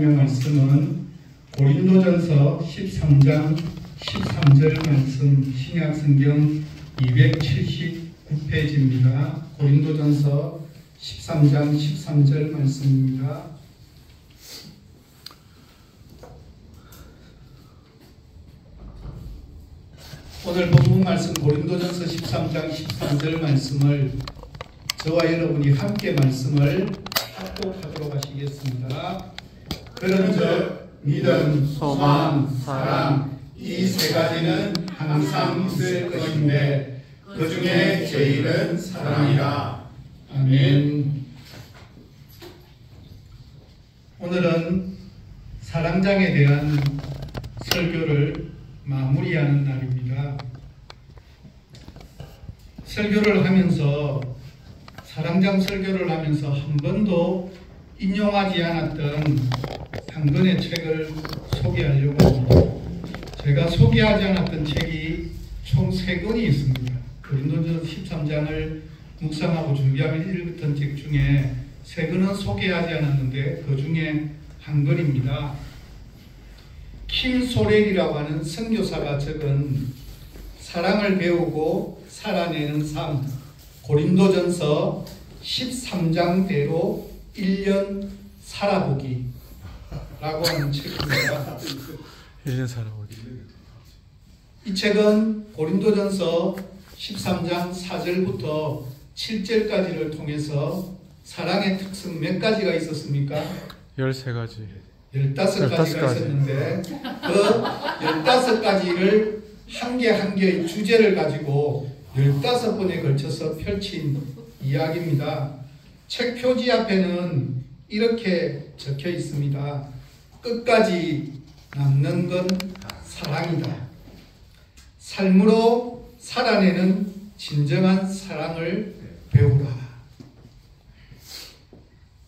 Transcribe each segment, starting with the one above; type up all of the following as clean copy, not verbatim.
하나님의 말씀은 고린도전서 13장 13절 말씀, 신약성경 279페이지입니다. 고린도전서 13장 13절 말씀입니다. 오늘 본문 말씀 고린도전서 13장 13절 말씀을 저와 여러분이 함께 말씀을 합독하도록 하시겠습니다. 그런즉 믿음, 소망, 사랑 이 세 가지는 항상 있을 것인데 그 중에 제일은 사랑이라. 아멘. 오늘은 사랑장에 대한 설교를 마무리하는 날입니다. 설교를 하면서 사랑장 설교를 하면서 한 번도 인용하지 않았던 한 권의 책을 소개하려고 합니다. 제가 소개하지 않았던 책이 총 3권이 있습니다. 고린도전서 13장을 묵상하고 준비하며 읽었던 책 중에 3권은 소개하지 않았는데 그 중에 한 권입니다. 김소렐이라고 하는 선교사가 적은 사랑을 배우고 살아내는 삶, 고린도전서 13장대로 1년 살아보기 라고 하는 책입니다. 1년 살아보기. 이 책은 고린도전서 13장 4절부터 7절까지를 통해서 사랑의 특성 몇 가지가 있었습니까? 13가지. 15가지가 있었는데 그 15가지를 한 개 한 개의 주제를 가지고 15번에 걸쳐서 펼친 이야기입니다. 책 표지 앞에는 이렇게 적혀 있습니다. 끝까지 남는 건 사랑이다. 삶으로 살아내는 진정한 사랑을 배우라.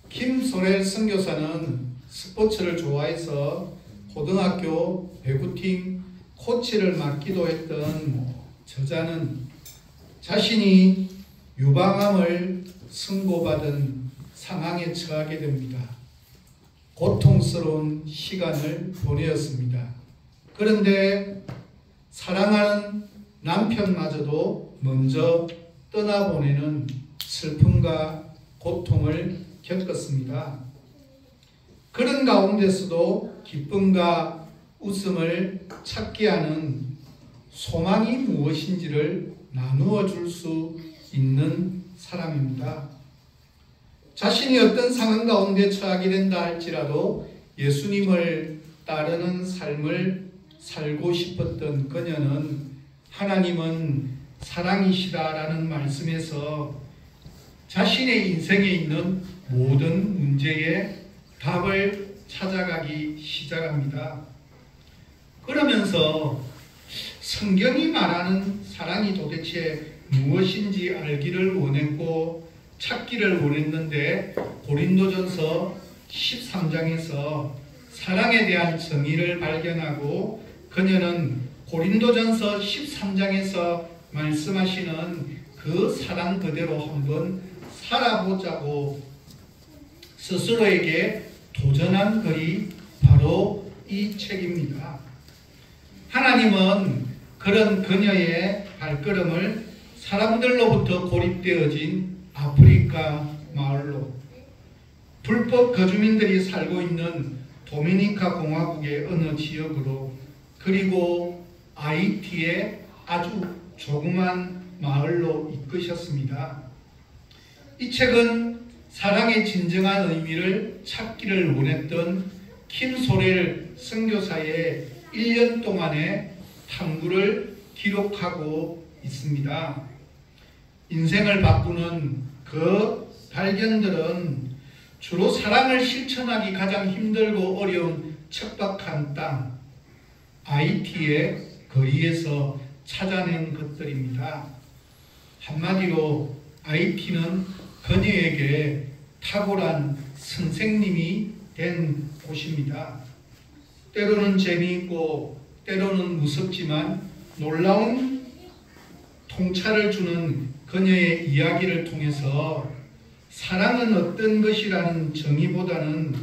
김소렐 선교사는 스포츠를 좋아해서 고등학교 배구팀 코치를 맡기도 했던 저자는 자신이 유방암을 선고받은 상황에 처하게 됩니다. 고통스러운 시간을 보내었습니다. 그런데 사랑하는 남편마저도 먼저 떠나보내는 슬픔과 고통을 겪었습니다. 그런 가운데서도 기쁨과 웃음을 찾게 하는 소망이 무엇인지를 나누어 줄 수 있는 사람입니다. 자신이 어떤 상황 가운데 처하게 된다 할지라도 예수님을 따르는 삶을 살고 싶었던 그녀는 하나님은 사랑이시다라는 말씀에서 자신의 인생에 있는 모든 문제에 답을 찾아가기 시작합니다. 그러면서 성경이 말하는 사랑이 도대체 무엇인지 알기를 원했고 찾기를 원했는데 고린도전서 13장에서 사랑에 대한 정의를 발견하고 그녀는 고린도전서 13장에서 말씀하시는 그 사랑 그대로 한번 살아보자고 스스로에게 도전한 글이 바로 이 책입니다. 하나님은 그런 그녀의 발걸음을 사람들로부터 고립되어진 아프리카 마을로, 불법 거주민들이 살고 있는 도미니카 공화국의 어느 지역으로, 그리고 아이티의 아주 조그만 마을로 이끄셨습니다. 이 책은 사랑의 진정한 의미를 찾기를 원했던 김소렐 선교사의 1년 동안의 탐구를 기록하고 있습니다. 인생을 바꾸는 그 발견들은 주로 사랑을 실천하기 가장 힘들고 어려운 척박한 땅, 아이티의 거리에서 찾아낸 것들입니다. 한마디로 아이티는 그녀에게 탁월한 선생님이 된 곳입니다. 때로는 재미있고 때로는 무섭지만 놀라운 통찰을 주는 그녀의 이야기를 통해서 사랑은 어떤 것이라는 정의보다는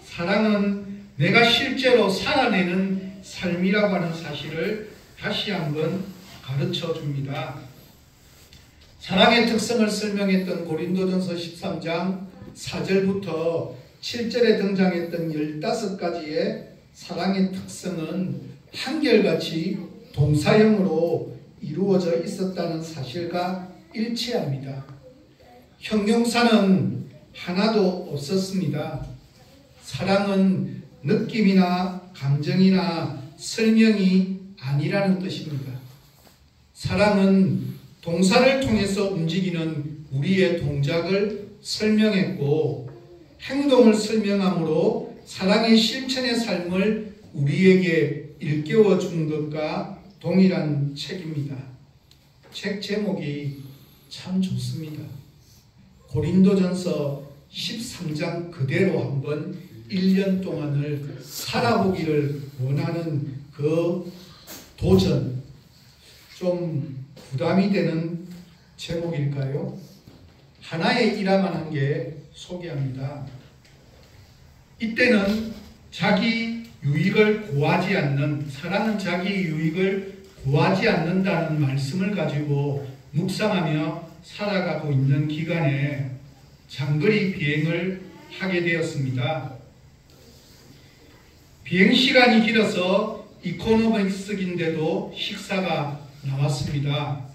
사랑은 내가 실제로 살아내는 삶이라고 하는 사실을 다시 한번 가르쳐 줍니다. 사랑의 특성을 설명했던 고린도전서 13장 4절부터 7절에 등장했던 15가지의 사랑의 특성은 한결같이 동사형으로 이루어져 있었다는 사실과 일치합니다. 형용사는 하나도 없었습니다. 사랑은 느낌이나 감정이나 설명이 아니라는 뜻입니다. 사랑은 동사를 통해서 움직이는 우리의 동작을 설명했고 행동을 설명함으로 사랑의 실천의 삶을 우리에게 일깨워 준 것과 동일한 책입니다. 책 제목이 참 좋습니다. 고린도전서 13장 그대로 한번 1년 동안을 살아보기를 원하는 그 도전, 좀 부담이 되는 제목일까요? 하나의 일화만 한 개 소개합니다. 이때는 자기 유익을 구하지 않는, 사랑은 자기 유익을 구하지 않는다는 말씀을 가지고 묵상하며 살아가고 있는 기간에 장거리 비행을 하게 되었습니다. 비행 시간이 길어서 이코노미스인데도 식사가 나왔습니다.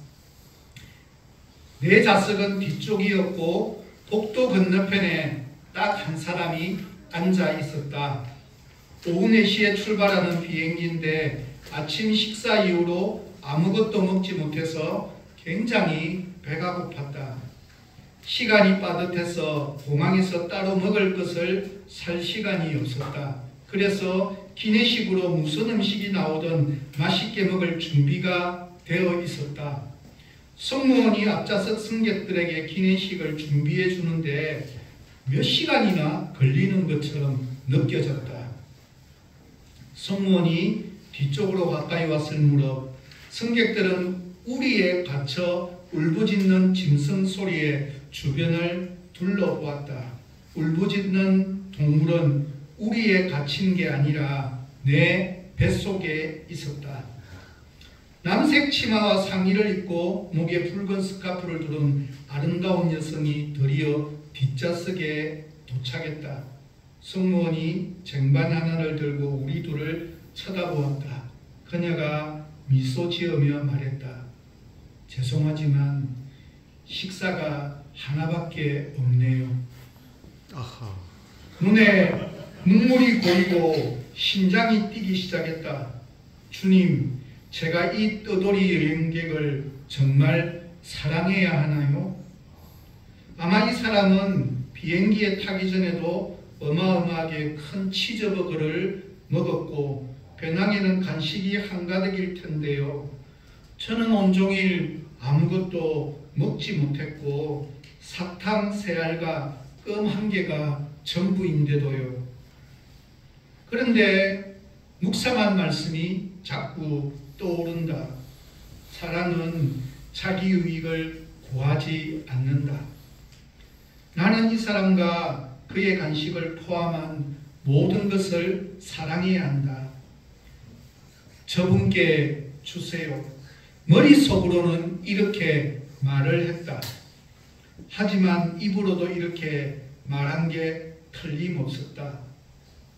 내 좌석은 뒤쪽이었고 복도 건너편에 딱 한 사람이 앉아 있었다. 오후 4시에 출발하는 비행기인데 아침 식사 이후로 아무것도 먹지 못해서 굉장히 배가 고팠다. 시간이 빠듯해서 공항에서 따로 먹을 것을 살 시간이 없었다. 그래서 기내식으로 무슨 음식이 나오든 맛있게 먹을 준비가 되어 있었다. 승무원이 앞좌석 승객들에게 기내식을 준비해 주는데 몇 시간이나 걸리는 것처럼 느껴졌다. 승무원이 뒤쪽으로 가까이 왔을 무렵 승객들은 우리에 갇혀 울부짖는 짐승 소리에 주변을 둘러보았다. 울부짖는 동물은 우리에 갇힌 게 아니라 내 뱃속에 있었다. 남색 치마와 상의를 입고 목에 붉은 스카프를 두른 아름다운 여성이 드디어 뒷좌석에 도착했다. 승무원이 쟁반 하나를 들고 우리 둘을 쳐다보았다. 그녀가 미소 지으며 말했다. 죄송하지만 식사가 하나밖에 없네요. 아하. 눈에 눈물이 고이고 심장이 뛰기 시작했다. 주님, 제가 이 떠돌이 여행객을 정말 사랑해야 하나요? 아마 이 사람은 비행기에 타기 전에도 어마어마하게 큰 치즈버거를 먹었고 배낭에는 간식이 한가득일 텐데요. 저는 온종일 아무것도 먹지 못했고 사탕 3알과 껌 1개가 전부인데도요. 그런데 묵상한 말씀이 자꾸 떠오른다. 사랑은 자기 유익을 구하지 않는다. 나는 이 사람과 그의 간식을 포함한 모든 것을 사랑해야 한다. 저분께 주세요. 머릿속으로는 이렇게 말을 했다. 하지만 입으로도 이렇게 말한 게 틀림없었다.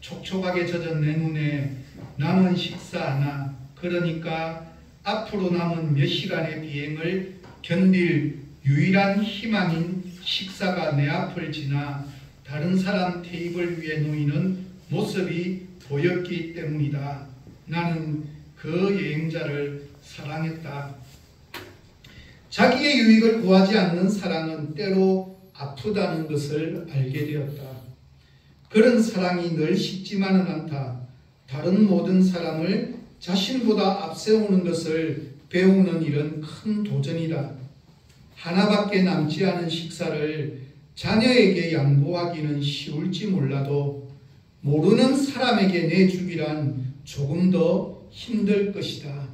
촉촉하게 젖은 내 눈에 남은 식사 하나, 그러니까 앞으로 남은 몇 시간의 비행을 견딜 유일한 희망인 식사가 내 앞을 지나 다른 사람 테이블 위에 놓이는 모습이 보였기 때문이다. 나는 그 여행자를 사랑했다. 자기의 유익을 구하지 않는 사랑은 때로 아프다는 것을 알게 되었다. 그런 사랑이 늘 쉽지만은 않다. 다른 모든 사람을 자신보다 앞세우는 것을 배우는 일은 큰 도전이다. 하나밖에 남지 않은 식사를 자녀에게 양보하기는 쉬울지 몰라도 모르는 사람에게 내주기란 조금 더 힘들 것이다.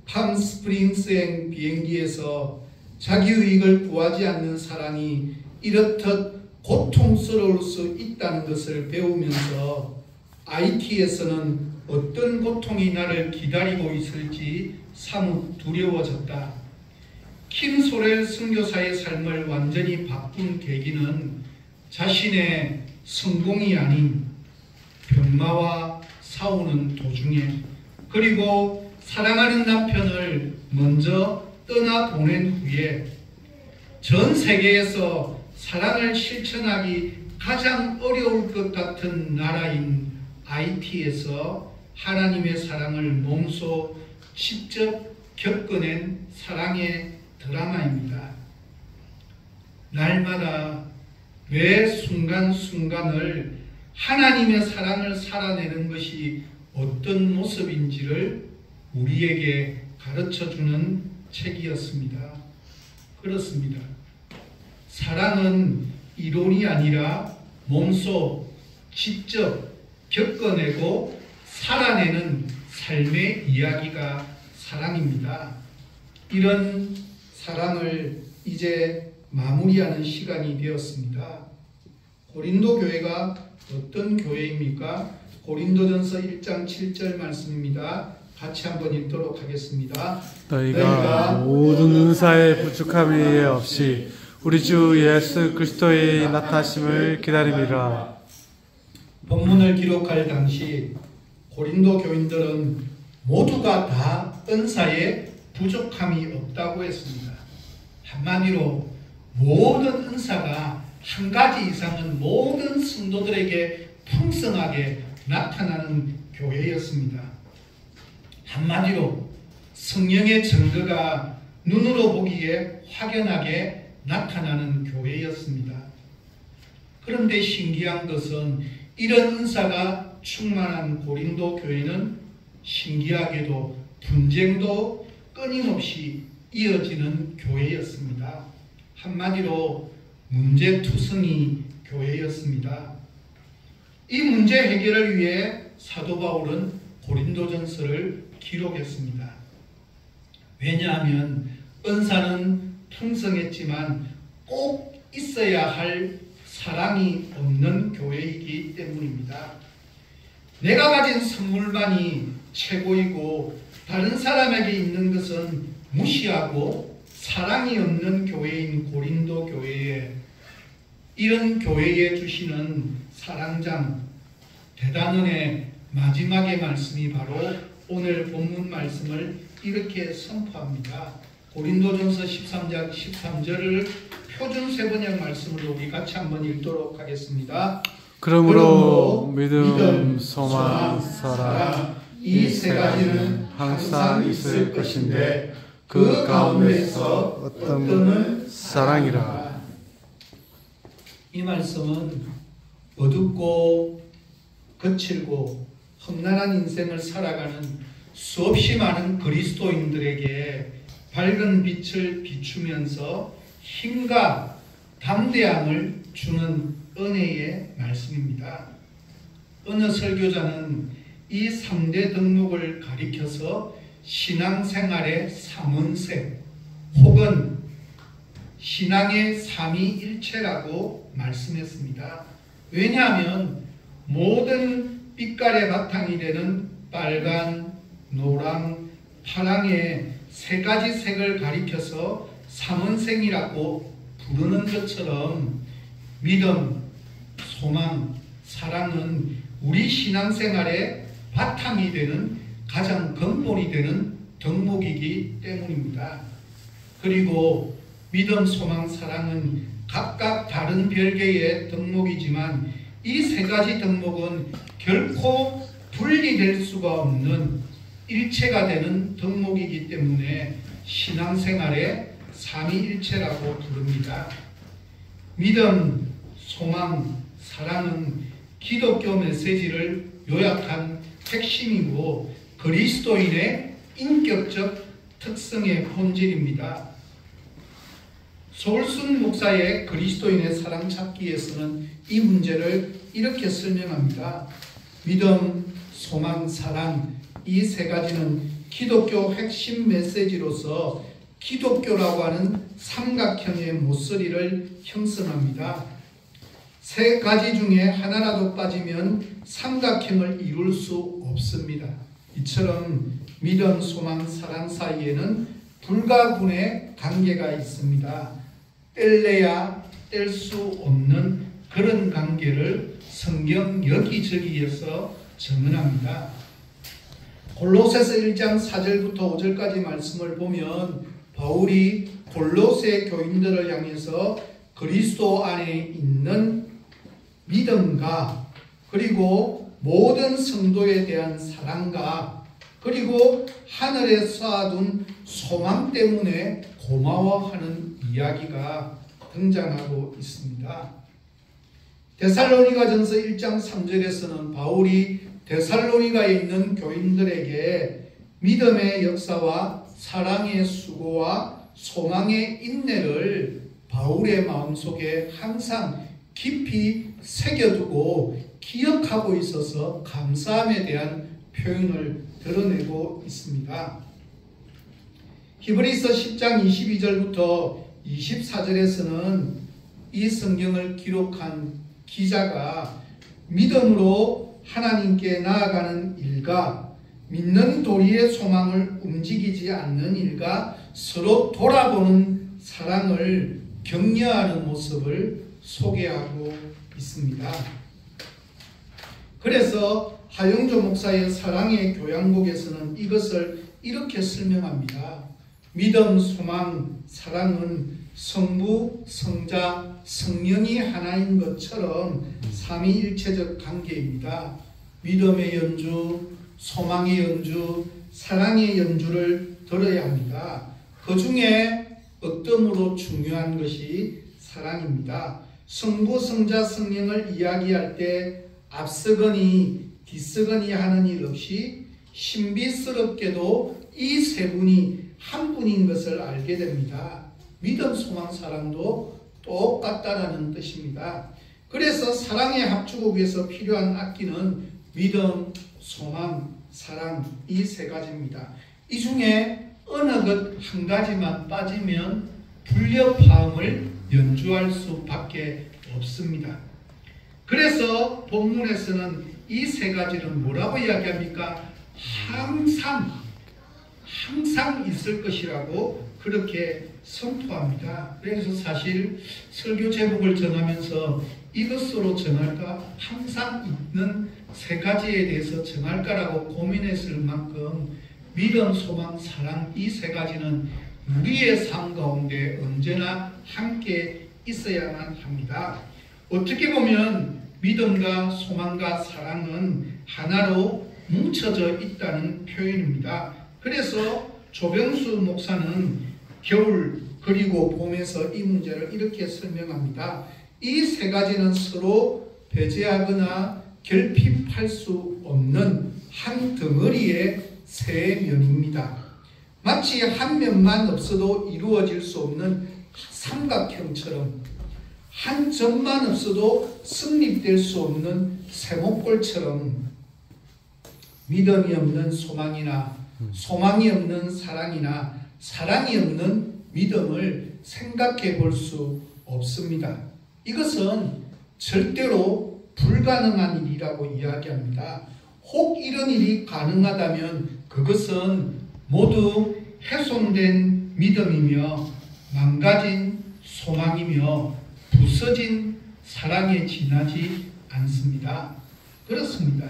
팜스프링스행 비행기에서 자기 유익을 구하지 않는 사랑이 이렇듯 고통스러울 수 있다는 것을 배우면서 IT에서는 어떤 고통이 나를 기다리고 있을지 사뭇 두려워졌다. 킴 소렐 선교사의 삶을 완전히 바꾼 계기는 자신의 성공이 아닌 병마와 싸우는 도중에, 그리고 사랑하는 남편을 먼저 떠나보낸 후에 전 세계에서 사랑을 실천하기 가장 어려울 것 같은 나라인 IT에서 하나님의 사랑을 몸소 직접 겪어낸 사랑의 드라마입니다. 날마다 매 순간순간을 하나님의 사랑을 살아내는 것이 어떤 모습인지를 우리에게 가르쳐주는 책이었습니다. 그렇습니다. 사랑은 이론이 아니라 몸소 직접 겪어내고 살아내는 삶의 이야기가 사랑입니다. 이런 사랑을 이제 마무리하는 시간이 되었습니다. 고린도 교회가 어떤 교회입니까? 고린도전서 1장 7절 말씀입니다. 같이 한번 읽도록 하겠습니다. 너희가 모든 은사의 부족함이 없이 우리 주 예수 그리스도의 나타나심을 기다림이라. 본문을 기록할 당시 고린도 교인들은 모두가 다 은사에 부족함이 없다고 했습니다. 한마디로 모든 은사가 한 가지 이상은 모든 성도들에게 풍성하게 나타나는 교회였습니다. 한마디로 성령의 증거가 눈으로 보기에 확연하게 나타나는 교회였습니다. 그런데 신기한 것은 이런 은사가 충만한 고린도 교회는 신기하게도 분쟁도 끊임없이 이어지는 교회였습니다. 한마디로 문제투성이 교회였습니다. 이 문제 해결을 위해 사도 바울은 고린도전서를 기록했습니다. 왜냐하면 은사는 풍성했지만 꼭 있어야 할 사랑이 없는 교회이기 때문입니다. 내가 가진 선물만이 최고이고 다른 사람에게 있는 것은 무시하고 사랑이 없는 교회인 고린도 교회에, 이런 교회에 주시는 사랑장 대단원의 마지막의 말씀이 바로 오늘 본문 말씀을 이렇게 선포합니다. 고린도전서 13장 13절을 표준 세번역 말씀으로 우리 같이 한번 읽도록 하겠습니다. 그러므로 믿음, 소망, 사랑 이 세 가지는 항상 있을 것인데 그 가운데서 어떤은 사랑이라. 이 말씀은 어둡고 거칠고 험난한 인생을 살아가는 수없이 많은 그리스도인들에게 밝은 빛을 비추면서 힘과 담대함을 주는 은혜의 말씀입니다. 어느 설교자는 이 3대 덕목을 가리켜서 신앙생활의 삼원색 혹은 신앙의 삼위일체라고 말씀했습니다. 왜냐하면 모든 빛깔의 바탕이 되는 빨간, 노랑, 파랑의 세 가지 색을 가리켜서 삼원색이라고 부르는 것처럼 믿음, 소망, 사랑은 우리 신앙생활의 바탕이 되는 가장 근본이 되는 덕목이기 때문입니다. 그리고 믿음, 소망, 사랑은 각각 다른 별개의 덕목이지만 이 세 가지 덕목은 결코 분리될 수가 없는 일체가 되는 덕목이기 때문에 신앙생활의 삼위일체라고 부릅니다. 믿음, 소망, 사랑은 기독교 메시지를 요약한 핵심이고 그리스도인의 인격적 특성의 본질입니다. 서울순 목사의 그리스도인의 사랑 찾기에서는 이 문제를 이렇게 설명합니다. 믿음, 소망, 사랑 이 세 가지는 기독교 핵심 메시지로서 기독교라고 하는 삼각형의 모서리를 형성합니다. 세 가지 중에 하나라도 빠지면 삼각형을 이룰 수 없습니다. 이처럼 믿음, 소망, 사랑 사이에는 불가분의 관계가 있습니다. 뗄래야 뗄 수 없는 그런 관계를 성경 여기저기에서 증언합니다. 골로새서 1장 4절부터 5절까지 말씀을 보면 바울이 골로새 교인들을 향해서 그리스도 안에 있는 믿음과 그리고 모든 성도에 대한 사랑과 그리고 하늘에 쌓아둔 소망 때문에 고마워하는 이야기가 등장하고 있습니다. 데살로니가전서 1장 3절에서는 바울이 데살로니가에 있는 교인들에게 믿음의 역사와 사랑의 수고와 소망의 인내를 바울의 마음속에 항상 깊이 새겨두고 기억하고 있어서 감사함에 대한 표현을 드러내고 있습니다. 히브리서 10장 22절부터 24절에서는 이 성경을 기록한 기자가 믿음으로 하나님께 나아가는 일과 믿는 도리의 소망을 움직이지 않는 일과 서로 돌아보는 사랑을 격려하는 모습을 소개하고 있습니다. 그래서 하영조 목사의 사랑의 교양곡에서는 이것을 이렇게 설명합니다. 믿음, 소망, 사랑은 성부, 성자, 성령이 하나인 것처럼 삼위일체적 관계입니다. 믿음의 연주, 소망의 연주, 사랑의 연주를 들어야 합니다. 그 중에 어떤 중요한 것이 사랑입니다. 성부, 성자, 성령을 이야기할 때 앞서거니 뒤서거니 하는 일 없이 신비스럽게도 이 세 분이 한 분인 것을 알게 됩니다. 믿음, 소망, 사랑도 똑같다라는 뜻입니다. 그래서 사랑의 합주곡에서 필요한 악기는 믿음, 소망, 사랑 이 세 가지입니다. 이 중에 어느 것 한 가지만 빠지면 불협화음을 연주할 수밖에 없습니다. 그래서 본문에서는 이 세 가지는 뭐라고 이야기합니까? 항상 있을 것이라고 그렇게 선포합니다. 그래서 사실 설교 제목을 정하면서 이것으로 정할까? 항상 있는 세 가지에 대해서 정할까라고 고민했을 만큼 믿음, 소망, 사랑 이 세 가지는 우리의 삶 가운데 언제나 함께 있어야만 합니다. 어떻게 보면 믿음과 소망과 사랑은 하나로 뭉쳐져 있다는 표현입니다. 그래서 조병수 목사는 겨울 그리고 봄에서 이 문제를 이렇게 설명합니다. 이 세 가지는 서로 배제하거나 결핍할 수 없는 한 덩어리의 세 면입니다. 마치 한 면만 없어도 이루어질 수 없는 삼각형처럼 한 점만 없어도 성립될 수 없는 세모꼴처럼 믿음이 없는 소망이나 소망이 없는 사랑이나 사랑이 없는 믿음을 생각해 볼 수 없습니다. 이것은 절대로 불가능한 일이라고 이야기합니다. 혹 이런 일이 가능하다면 그것은 모두 훼손된 믿음이며 망가진 소망이며 부서진 사랑에 지나지 않습니다. 그렇습니다.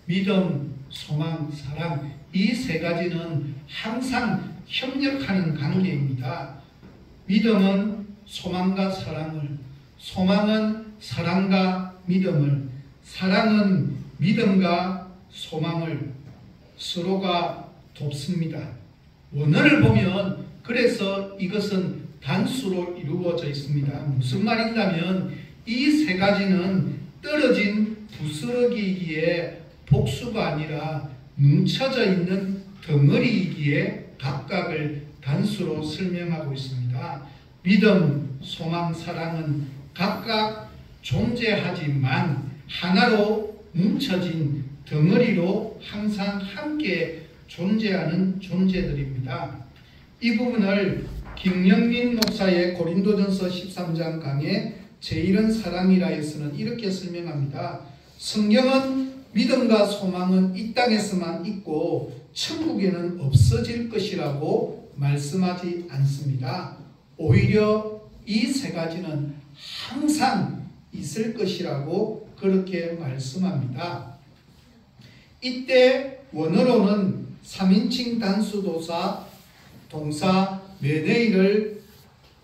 믿음, 소망, 사랑 이 세 가지는 항상 협력하는 관계입니다. 믿음은 소망과 사랑을, 소망은 사랑과 믿음을, 사랑은 믿음과 소망을 서로가 돕습니다. 원어를 보면 그래서 이것은 단수로 이루어져 있습니다. 무슨 말인가면 이 세 가지는 떨어진 부스러기이기에 복수가 아니라 뭉쳐져 있는 덩어리이기에 각각을 단수로 설명하고 있습니다. 믿음, 소망, 사랑은 각각 존재하지만 하나로 뭉쳐진 덩어리로 항상 함께 존재하는 존재들입니다. 이 부분을 김영민 목사의 고린도전서 13장 강의 제1은 사랑이라 해서는 이렇게 설명합니다. 성경은 믿음과 소망은 이 땅에서만 있고 천국에는 없어질 것이라고 말씀하지 않습니다. 오히려 이 세 가지는 항상 있을 것이라고 그렇게 말씀합니다. 이때 원어로는 3인칭 단수도사 동사 메네이를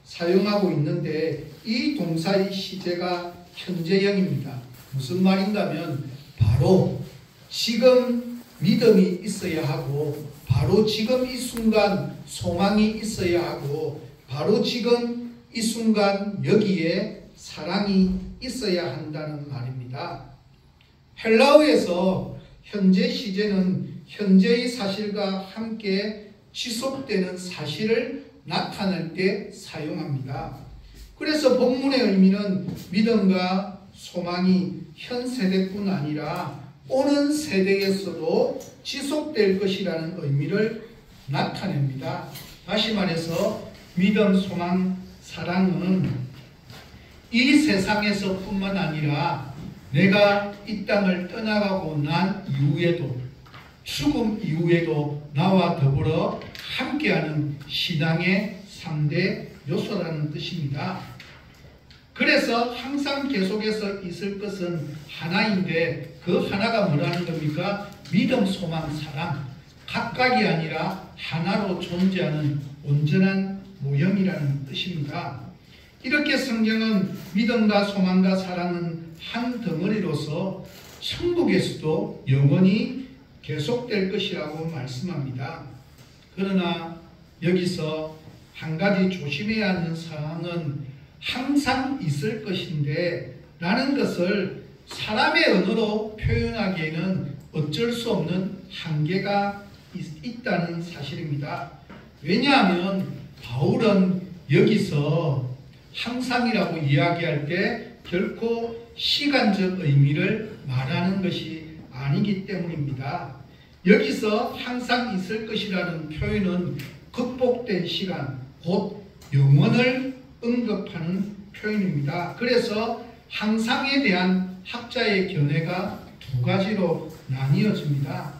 사용하고 있는데 이 동사의 시제가 현재형입니다. 무슨 말인가 하면 바로 지금 믿음이 있어야 하고 바로 지금 이 순간 소망이 있어야 하고 바로 지금 이 순간 여기에 사랑이 있어야 한다는 말입니다. 헬라어에서 현재 시제는 현재의 사실과 함께 지속되는 사실을 나타낼 때 사용합니다. 그래서 본문의 의미는 믿음과 소망이 현 세대뿐 아니라 오는 세대에서도 지속될 것이라는 의미를 나타냅니다. 다시 말해서 믿음, 소망, 사랑은 이 세상에서 뿐만 아니라 내가 이 땅을 떠나가고 난 이후에도 죽음 이후에도 나와 더불어 함께하는 신앙의 3대 요소라는 뜻입니다. 그래서 항상 계속해서 있을 것은 하나인데 그 하나가 뭐라는 겁니까? 믿음, 소망, 사랑 각각이 아니라 하나로 존재하는 온전한 모형이라는 뜻입니다. 이렇게 성경은 믿음과 소망과 사랑은 한 덩어리로서 천국에서도 영원히 계속될 것이라고 말씀합니다. 그러나 여기서 한 가지 조심해야 하는 사항은 항상 있을 것인데 라는 것을 사람의 언어로 표현하기에는 어쩔 수 없는 한계가 있다는 사실입니다. 왜냐하면 바울은 여기서 항상이라고 이야기할 때 결코 시간적 의미를 말하는 것이 아니기 때문입니다. 여기서 항상 있을 것이라는 표현은 극복된 시간, 곧 영원을 언급하는 표현입니다. 그래서 항상에 대한 학자의 견해가 두 가지로 나뉘어집니다.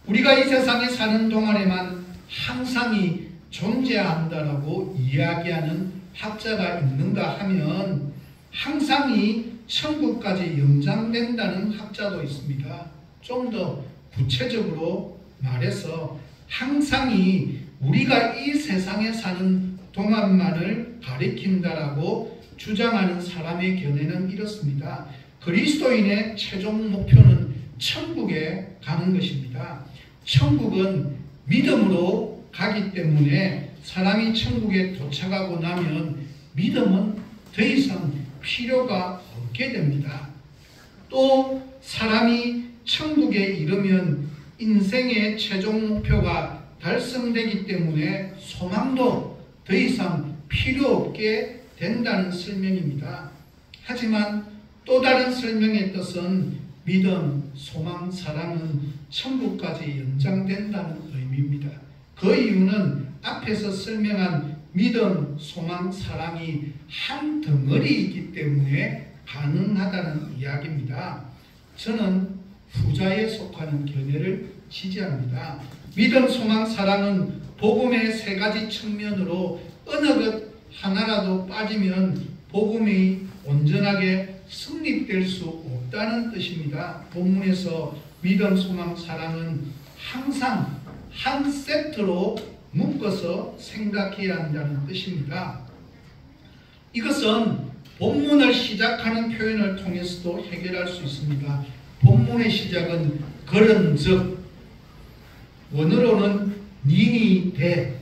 우리가 이 세상에 사는 동안에만 항상이 존재한다라고 이야기하는 학자가 있는가 하면 항상이 천국까지 연장된다는 학자도 있습니다. 좀 더 구체적으로 말해서 항상이 우리가 이 세상에 사는 동안만을 가리킨다라고 주장하는 사람의 견해는 이렇습니다. 그리스도인의 최종 목표는 천국에 가는 것입니다. 천국은 믿음으로 가기 때문에 사람이 천국에 도착하고 나면 믿음은 더 이상 필요가 없게 됩니다. 또 사람이 천국에 이르면 인생의 최종 목표가 달성되기 때문에 소망도 더 이상 필요 없게 된다는 설명입니다. 하지만 또 다른 설명의 뜻은 믿음, 소망, 사랑은 천국까지 연장된다는 의미입니다. 그 이유는 앞에서 설명한 믿음, 소망, 사랑이 한 덩어리이기 때문에 가능하다는 이야기입니다. 저는 후자에 속하는 견해를 지지합니다. 믿음, 소망, 사랑은 복음의 세 가지 측면으로 어느 것 하나라도 빠지면 복음이 온전하게 성립될 수 없다는 뜻입니다. 본문에서 믿음, 소망, 사랑은 항상 한 세트로 묶어서 생각해야 한다는 뜻입니다. 이것은 본문을 시작하는 표현을 통해서도 해결할 수 있습니다. 본문의 시작은 그런즉 원어로는 니니데로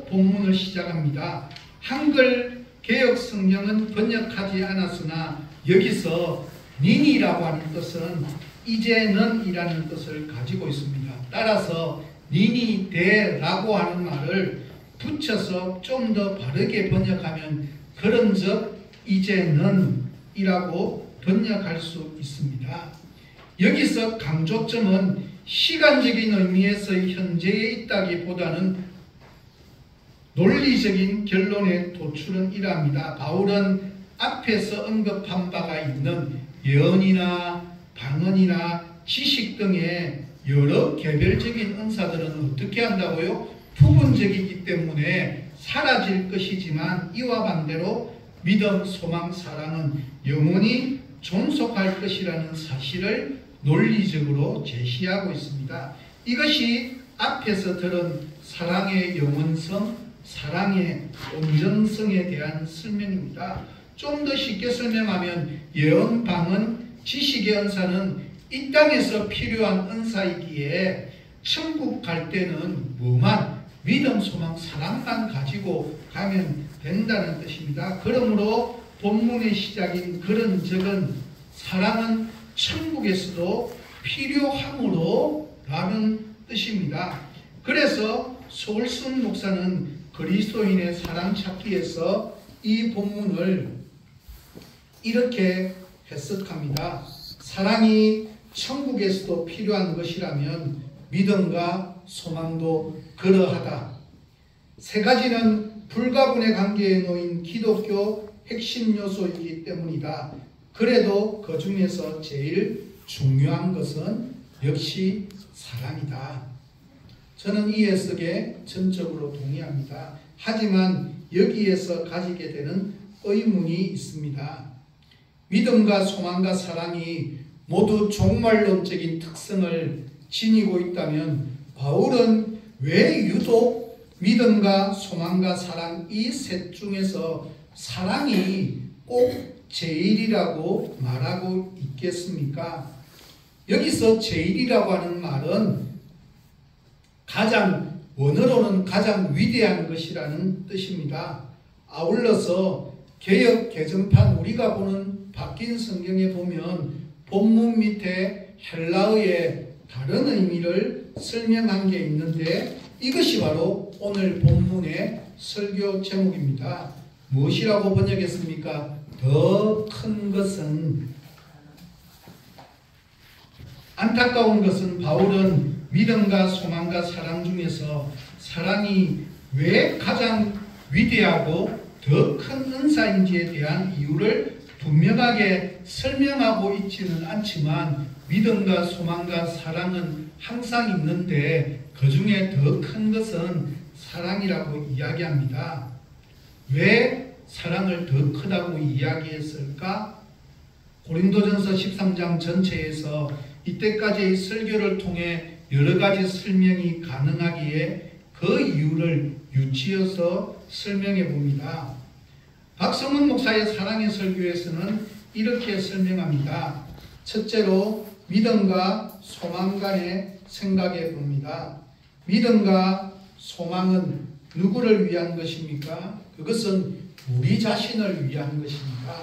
본문을 시작합니다. 한글 개역 성경은 번역하지 않았으나 여기서 니니라고 하는 뜻은 이제는 이라는 뜻을 가지고 있습니다. 따라서 니니데라고 하는 말을 붙여서 좀 더 바르게 번역하면 그런즉 이제는 이라고 번역할 수 있습니다. 여기서 강조점은 시간적인 의미에서 현재에 있다기보다는 논리적인 결론에 도출은 이러합니다. 바울은 앞에서 언급한 바가 있는 예언이나 방언이나 지식 등의 여러 개별적인 은사들은 어떻게 한다고요? 부분적이기 때문에 사라질 것이지만 이와 반대로 믿음, 소망, 사랑은 영원히 존속할 것이라는 사실을 논리적으로 제시하고 있습니다. 이것이 앞에서 들은 사랑의 영원성, 사랑의 온전성에 대한 설명입니다. 좀 더 쉽게 설명하면 예언, 방언, 지식의 은사는 이 땅에서 필요한 은사이기에 천국 갈 때는 뭐만 믿음, 소망, 사랑만 가지고 가면 된다는 뜻입니다. 그러므로 본문의 시작인 그런 적은 사랑은 천국에서도 필요함으로 라는 뜻입니다. 그래서 서울순 목사는 그리스도인의 사랑 찾기에서 이 본문을 이렇게 해석합니다. 사랑이 천국에서도 필요한 것이라면 믿음과 소망도 그러하다. 세 가지는 불가분의 관계에 놓인 기독교 핵심 요소이기 때문이다. 그래도 그 중에서 제일 중요한 것은 역시 사랑이다. 저는 이 해석에 전적으로 동의합니다. 하지만 여기에서 가지게 되는 의문이 있습니다. 믿음과 소망과 사랑이 모두 종말론적인 특성을 지니고 있다면 바울은 왜 유독 믿음과 소망과 사랑 이 셋 중에서 사랑이 꼭 제일이라고 말하고 있겠습니까? 여기서 제일이라고 하는 말은 원어로는 가장 위대한 것이라는 뜻입니다. 아울러서 개역 개정판 우리가 보는 바뀐 성경에 보면 본문 밑에 헬라어의 다른 의미를 설명한 게 있는데 이것이 바로 오늘 본문의 설교 제목입니다. 무엇이라고 번역했습니까? 더 큰 것은. 안타까운 것은 바울은 믿음과 소망과 사랑 중에서 사랑이 왜 가장 위대하고 더 큰 은사인지에 대한 이유를 분명하게 설명하고 있지는 않지만 믿음과 소망과 사랑은 항상 있는데 그 중에 더 큰 것은 사랑이라고 이야기합니다. 왜 사랑을 더 크다고 이야기했을까? 고린도전서 13장 전체에서 이때까지의 설교를 통해 여러 가지 설명이 가능하기에 그 이유를 유치해서 설명해 봅니다. 박성문 목사의 사랑의 설교에서는 이렇게 설명합니다. 첫째로 믿음과 소망 간의 생각해 봅니다. 믿음과 소망은 누구를 위한 것입니까? 그것은 우리 자신을 위한 것입니다.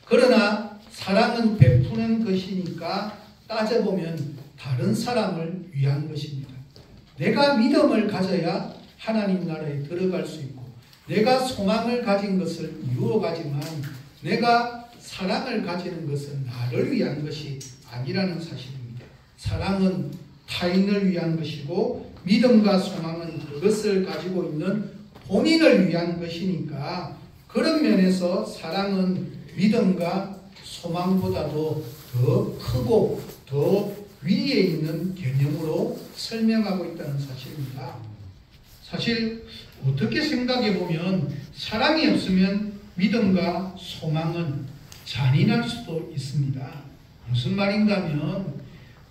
그러나 사랑은 베푸는 것이니까 따져보면 다른 사람을 위한 것입니다. 내가 믿음을 가져야 하나님 나라에 들어갈 수 있고 내가 소망을 가진 것을 이유로 가지만 내가 사랑을 가지는 것은 나를 위한 것이 아니라는 사실입니다. 사랑은 타인을 위한 것이고 믿음과 소망은 그것을 가지고 있는 본인을 위한 것이니까 그런 면에서 사랑은 믿음과 소망보다도 더 크고 더 위에 있는 개념으로 설명하고 있다는 사실입니다. 사실 어떻게 생각해 보면 사랑이 없으면 믿음과 소망은 잔인할 수도 있습니다. 무슨 말인가 하면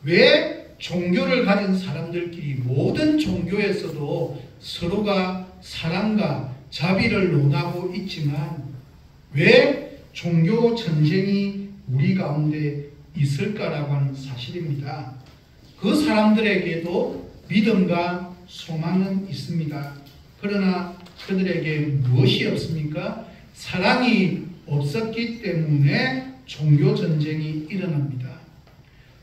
왜 종교를 가진 사람들끼리 모든 종교에서도 서로가 사랑과 자비를 논하고 있지만 왜 종교 전쟁이 우리 가운데 있을까라고 하는 사실입니다. 그 사람들에게도 믿음과 소망은 있습니다. 그러나 그들에게 무엇이 없습니까? 사랑이 없었기 때문에 종교 전쟁이 일어납니다.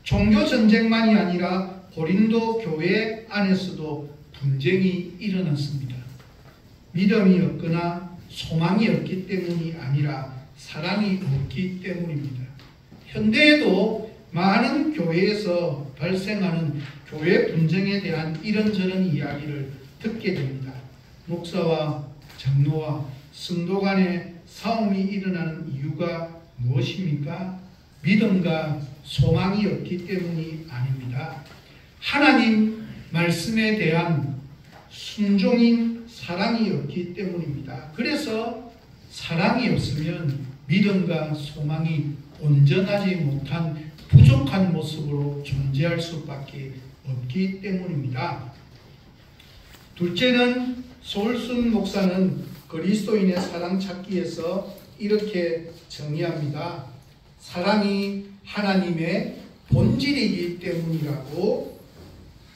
종교 전쟁만이 아니라 고린도 교회 안에서도 분쟁이 일어났습니다. 믿음이 없거나 소망이 없기 때문이 아니라 사랑이 없기 때문입니다. 현대에도 많은 교회에서 발생하는 교회 분쟁에 대한 이런저런 이야기를 듣게 됩니다. 목사와 장로와 성도 간의 싸움이 일어나는 이유가 무엇입니까? 믿음과 소망이 없기 때문이 아닙니다. 하나님 말씀에 대한 순종인 사랑이 없기 때문입니다. 그래서 사랑이 없으면 믿음과 소망이 온전하지 못한 부족한 모습으로 존재할 수밖에 없기 때문입니다. 둘째는 소울순 목사는 그리스도인의 사랑 찾기에서 이렇게 정의합니다. 사랑이 하나님의 본질이기 때문이라고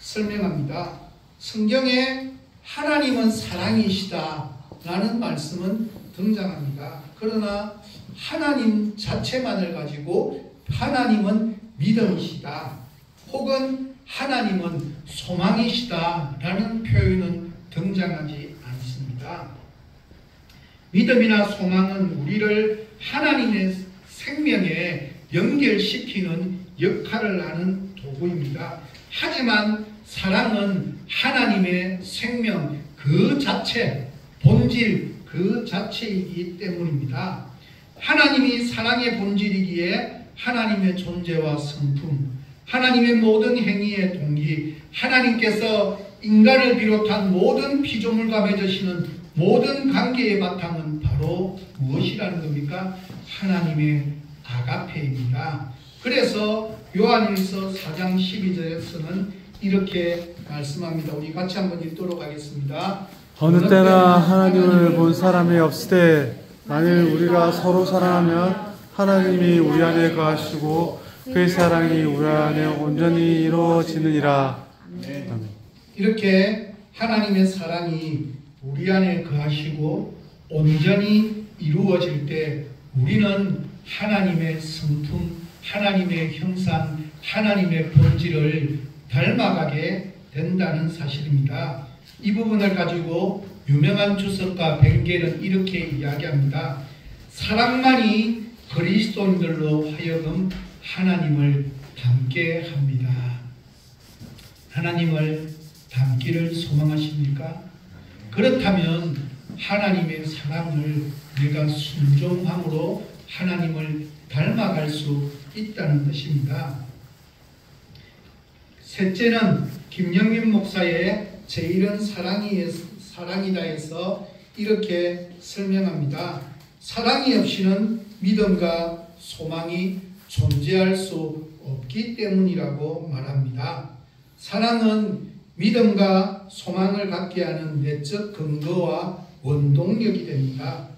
설명합니다. 성경에 하나님은 사랑이시다 라는 말씀은 등장합니다. 그러나 하나님 자체만을 가지고 하나님은 믿음이시다 혹은 하나님은 소망이시다 라는 표현은 등장하지 않습니다. 믿음이나 소망은 우리를 하나님의 생명에 연결시키는 역할을 하는 도구입니다. 하지만 사랑은 하나님의 생명 그 자체, 본질 그 자체이기 때문입니다. 하나님이 사랑의 본질이기에 하나님의 존재와 성품, 하나님의 모든 행위의 동기, 하나님께서 인간을 비롯한 모든 피조물과 맺으시는 모든 관계의 바탕은 바로 무엇이라는 겁니까? 하나님의 아가페입니다. 그래서 요한일서 4장 12절에서는 이렇게 말씀합니다. 우리 같이 한번 읽도록 하겠습니다. 어느 때나 하나님을 본 사람이 없을 때 만일 우리가 서로 사랑하면 하나님이 우리 안에 거하시고 그의 사랑이 우리 안에 온전히 이루어지느니라. 아멘. 이렇게 하나님의 사랑이 우리 안에 거하시고 온전히 이루어질 때 우리는 하나님의 성품, 하나님의 형상, 하나님의 본질을 닮아가게 된다는 사실입니다. 이 부분을 가지고 유명한 주석가 벨겔은 이렇게 이야기합니다. 사랑만이 그리스도인들로 하여금 하나님을 닮게 합니다. 하나님을 닮기를 소망하십니까? 그렇다면 하나님의 사랑을 내가 순종함으로 하나님을 닮아갈 수 있다는 것입니다. 셋째는 김영민 목사의 제일은 사랑이다에서 이렇게 설명합니다. 사랑이 없이는 믿음과 소망이 존재할 수 없기 때문이라고 말합니다. 사랑은 믿음과 소망을 갖게 하는 내적 근거와 원동력이 됩니다.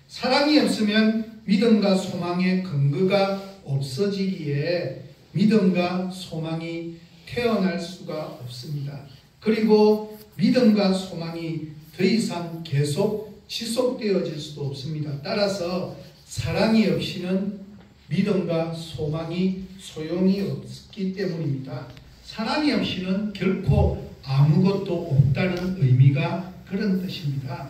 사랑이 없으면 믿음과 소망의 근거가 없어지기에 믿음과 소망이 태어날 수가 없습니다. 그리고 믿음과 소망이 더 이상 계속 지속되어질 수도 없습니다. 따라서 사랑이 없이는 믿음과 소망이 소용이 없기 때문입니다. 사랑이 없이는 결코 아무것도 없다는 의미가 그런 뜻입니다.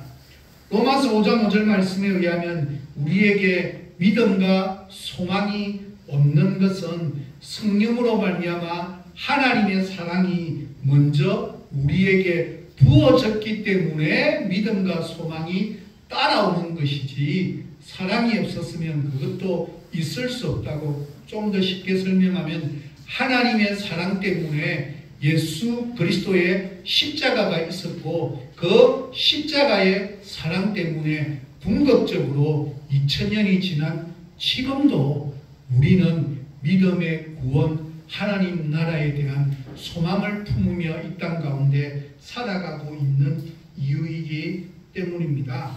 로마서 5장 5절 말씀에 의하면 우리에게 믿음과 소망이 없는 것은 성령으로 말미암아 하나님의 사랑이 먼저 우리에게 부어졌기 때문에 믿음과 소망이 따라오는 것이지 사랑이 없었으면 그것도 있을 수 없다고 좀 더 쉽게 설명하면 하나님의 사랑 때문에 예수 그리스도의 십자가가 있었고 그 십자가의 사랑 때문에 궁극적으로 2000년이 지난 지금도 우리는 믿음의 구원 하나님 나라에 대한 소망을 품으며 이 땅 가운데 살아가고 있는 이유이기 때문입니다.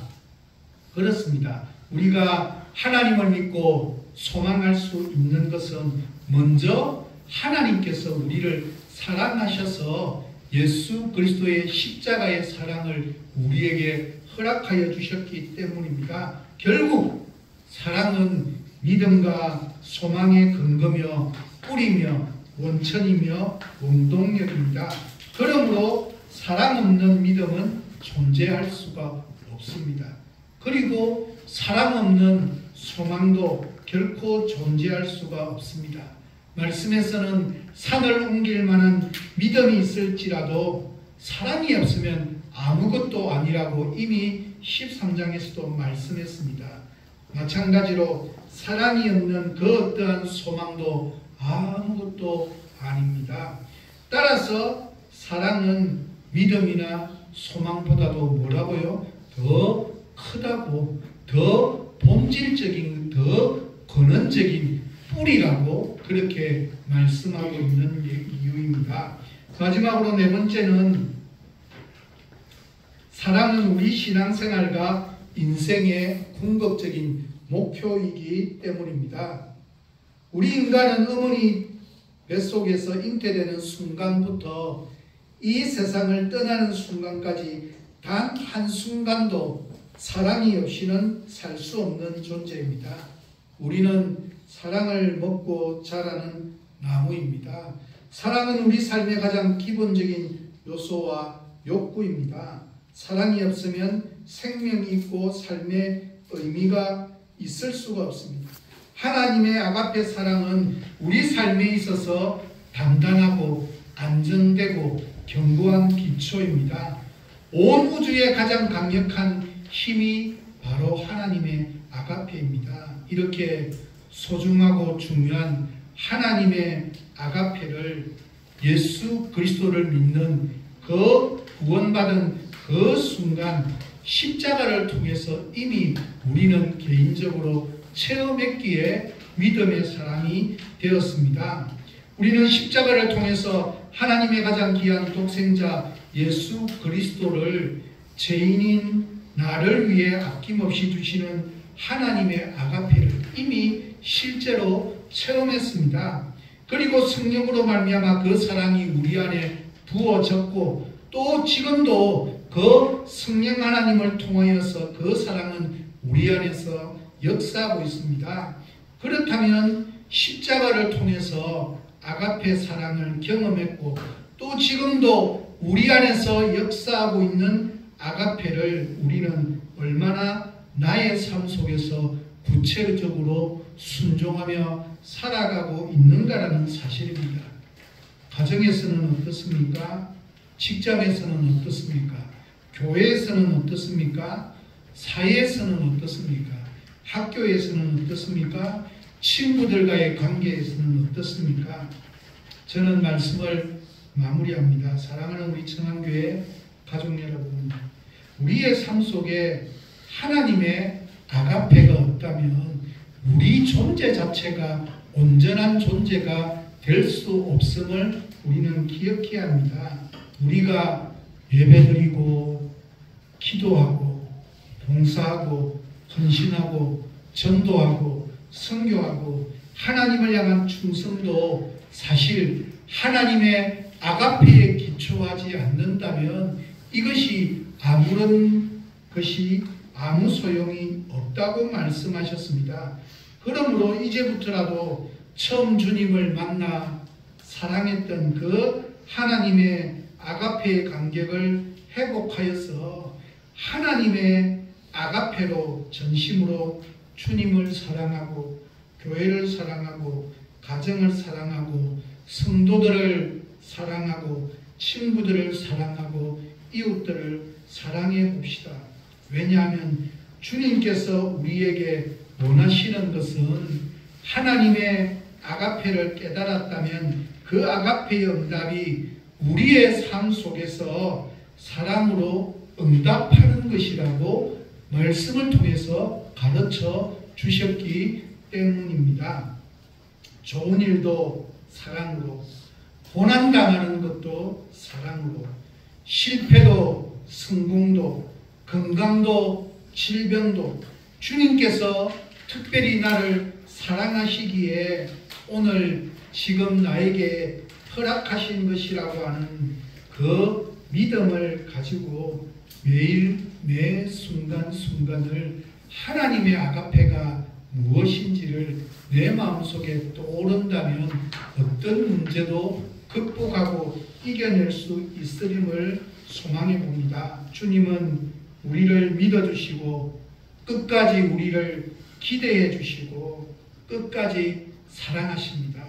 그렇습니다. 우리가 하나님을 믿고 소망할 수 있는 것은 먼저 하나님께서 우리를 사랑하셔서 예수 그리스도의 십자가의 사랑을 우리에게 허락하여 주셨기 때문입니다. 결국 사랑은 믿음과 소망의 근거며 뿌리며 원천이며 원동력입니다. 그러므로 사랑 없는 믿음은 존재할 수가 없습니다. 그리고 사랑 없는 소망도 결코 존재할 수가 없습니다. 말씀에서는 산을 옮길 만한 믿음이 있을지라도 사랑이 없으면 아무것도 아니라고 이미 13장에서도 말씀했습니다. 마찬가지로 사랑이 없는 그 어떠한 소망도 아무것도 아닙니다. 따라서 사랑은 믿음이나 소망보다도 뭐라고요? 더 크다고, 더 본질적인, 더 근원적인 뿌리라고 그렇게 말씀하고 있는 이유입니다. 마지막으로 네 번째는 사랑은 우리 신앙생활과 인생의 궁극적인 목표이기 때문입니다. 우리 인간은 어머니 뱃속에서 잉태되는 순간부터 이 세상을 떠나는 순간까지 단 한순간도 사랑이 없이는 살 수 없는 존재입니다. 우리는 사랑을 먹고 자라는 나무입니다. 사랑은 우리 삶의 가장 기본적인 요소와 욕구입니다. 사랑이 없으면 생명이 있고 삶의 의미가 있을 수가 없습니다. 하나님의 아가페 사랑은 우리 삶에 있어서 단단하고 안정되고 견고한 기초입니다. 온 우주의 가장 강력한 힘이 바로 하나님의 아가페입니다. 이렇게 소중하고 중요한 하나님의 아가페를 예수 그리스도를 믿는 그 구원받은 그 순간 십자가를 통해서 이미 우리는 개인적으로 체험했기에 믿음의 사람이 되었습니다. 우리는 십자가를 통해서 하나님의 가장 귀한 독생자 예수 그리스도를 죄인인 나를 위해 아낌없이 주시는 하나님의 아가페를 이미 실제로 체험했습니다. 그리고 성령으로 말미암아 그 사랑이 우리 안에 부어졌고 또 지금도 그 성령 하나님을 통하여서 그 사랑은 우리 안에서 역사하고 있습니다. 그렇다면 십자가를 통해서 아가페 사랑을 경험했고 또 지금도 우리 안에서 역사하고 있는 아가페를 우리는 얼마나 나의 삶 속에서 구체적으로 순종하며 살아가고 있는가라는 사실입니다. 가정에서는 어떻습니까? 직장에서는 어떻습니까? 교회에서는 어떻습니까? 사회에서는 어떻습니까? 학교에서는 어떻습니까? 친구들과의 관계에서는 어떻습니까? 저는 말씀을 마무리합니다. 사랑하는 우리 청안교회 가족 여러분, 우리의 삶 속에 하나님의 아가페가 없다면 우리 존재 자체가 온전한 존재가 될 수 없음을 우리는 기억해야 합니다. 우리가 예배드리고 기도하고 봉사하고 헌신하고 전도하고 선교하고 하나님을 향한 충성도 사실 하나님의 아가페에 기초하지 않는다면 이것이 아무런 것이 아무 소용이 없다고 말씀하셨습니다. 그러므로 이제부터라도 처음 주님을 만나 사랑했던 그 하나님의 아가페의 간격을 회복하여서 하나님의 아가페로 전심으로 주님을 사랑하고 교회를 사랑하고 가정을 사랑하고 성도들을 사랑하고 친구들을 사랑하고 이웃들을 사랑해 봅시다. 왜냐하면 주님께서 우리에게 원하시는 것은 하나님의 아가페를 깨달았다면 그 아가페의 응답이 우리의 삶 속에서 사랑으로 응답하는 것이라고 말씀을 통해서 가르쳐 주셨기 때문입니다. 좋은 일도 사랑으로, 고난당하는 것도 사랑으로, 실패도 성공도, 건강도 질병도 주님께서 특별히 나를 사랑하시기에 오늘 지금 나에게 허락하신 것이라고 하는 그 믿음을 가지고 매일 매 순간순간을 하나님의 아가페가 무엇인지를 내 마음속에 떠오른다면 어떤 문제도 극복하고 이겨낼 수 있으림을 소망해 봅니다. 주님은 우리를 믿어주시고 끝까지 우리를 기대해 주시고 끝까지 사랑하십니다.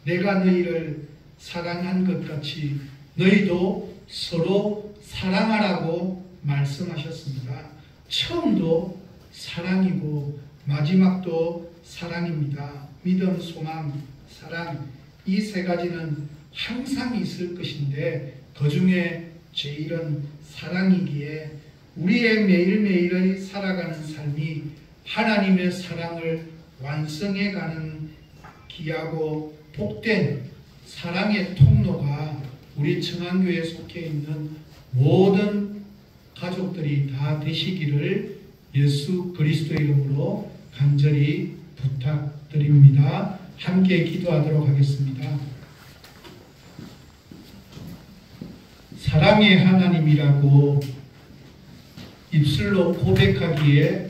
내가 너희를 사랑한 것 같이 너희도 서로 사랑하라고 말씀하셨습니다. 처음도 사랑이고 마지막도 사랑입니다. 믿음, 소망, 사랑, 이 세 가지는 항상 있을 것인데 그 중에 제일은 사랑이기에 우리의 매일매일의 살아가는 삶이 하나님의 사랑을 완성해가는 귀하고 복된 사랑의 통로가 우리 청안교회에 속해 있는 모든 가족들이 다 되시기를 예수 그리스도 이름으로 간절히 부탁드립니다. 함께 기도하도록 하겠습니다. 사랑의 하나님이라고 입술로 고백하기에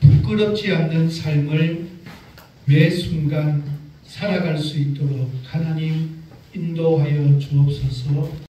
부끄럽지 않는 삶을 매 순간 살아갈 수 있도록 하나님 인도하여 주옵소서.